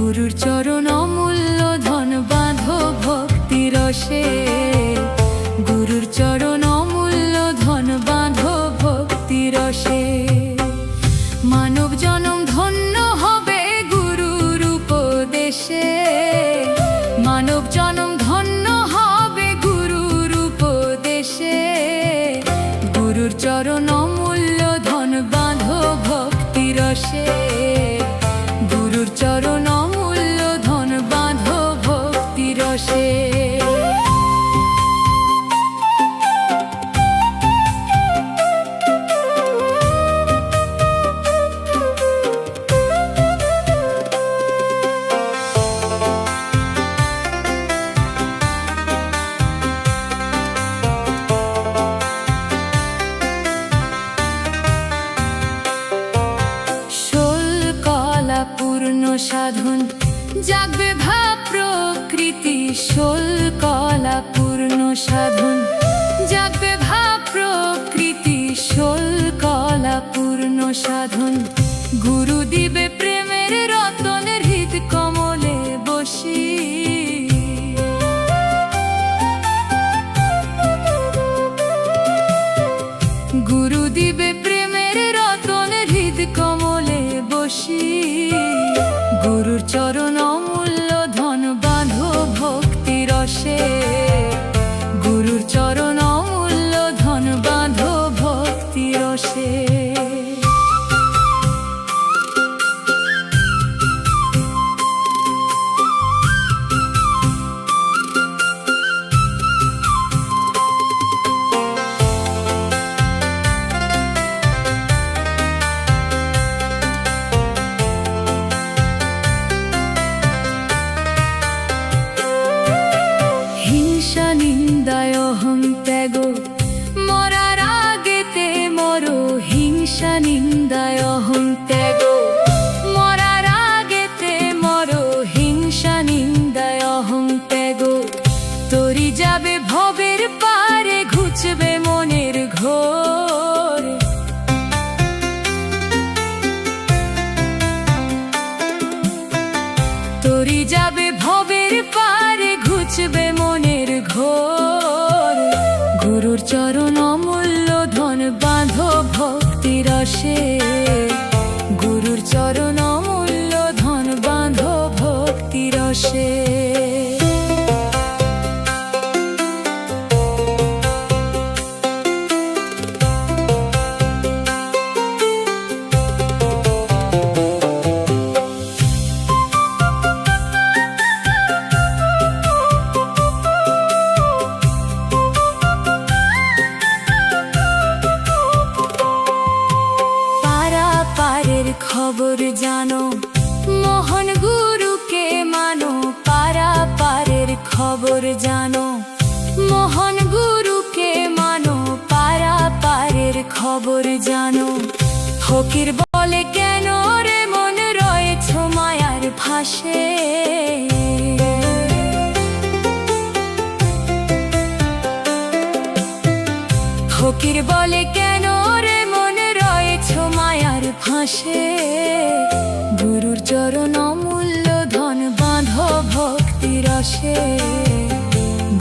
গুরুর চরণ অমূল্য ধন বাঁধো ভক্তি রসে। গুরুর চরণ অমূল্য ধন বাঁধো ভক্তি রসে। মানব জনম ধন্য হবে গুরুর উপদেশে। মানব জনম ধন্য হবে গুরুর উপদেশে। গুরুর চরণ অমূল্য ধন বাঁধো ভক্তি রসে। গুরুর চরণ অমূল্য ধন বাঁধো ভক্তি রসে। পূর্ণ সাধন জাগবে ভাব প্রকৃতি। ষোল কলা পূর্ণ সাধন জাগবে ভাব প্রকৃতি। ষোল কলা পূর্ণ সাধন গুরু দিবে প্রেমের রতনের হৃদ কমলে বসি। গুরু দিবে প্রেমের রতনের হৃদ কমলে বসি। গুরুর চরণ অমূল্য ধন বাঁধো ভক্তি রসে। গুরুর চরণ অমূল্য ধন বাঁধো ভক্তি রসে। নিন্দায় অহং ত্যাগ মরার আগেতে মরো। হিংসা নিন্দায় অহং ত্যাগ মরার আগেতে মরো। হিংসা নিন্দায় অহং ত্যাগ তরি যাবে ভবের পারে ঘুচবে মনের ঘোর। তরি যাবে ভবের পারে ঘুচবে মনের ঘোর। গুরুর চরণ অমূল্য ধন বাঁধো ভক্তি রসে। গুরুর চরণ অমূল্য ধন বাঁধো ভক্তি রসে। খবর জানো মোহন গুরুকে মানো। পারা পারের খবর জানো মোহন গুরুকে মানো। পারা পারের খবর জানো। ফকির বলে কেন রে মন রয়েছ মায়ার ফাঁসে। ফকির বলে কেন রে মন রয়েছ মায়ার ফাঁসে। গুরুর চরণ অমূল্য ধন বাঁধো ভক্তি রসে।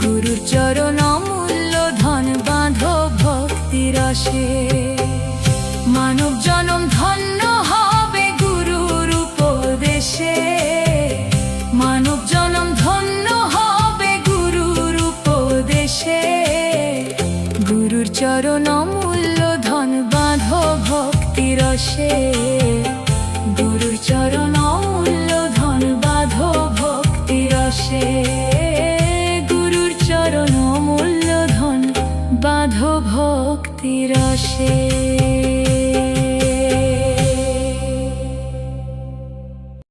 গুরুর চরণ অমূল্য ধন বাঁধো ভক্তি রসে। মানব জনম ধন্য হবে গুরুর উপদেশে। মানব জনম ধন্য হবে গুরুর উপদেশে। গুরুর চরণ অমূল্য ধন বাঁধো ভক্তি রসে। গুরুর চরণ অমূল্য ধন বাঁধো ভক্তি রসে। গুরুর চরণ অমূল্য ধন বাঁধো ভক্তি রসে।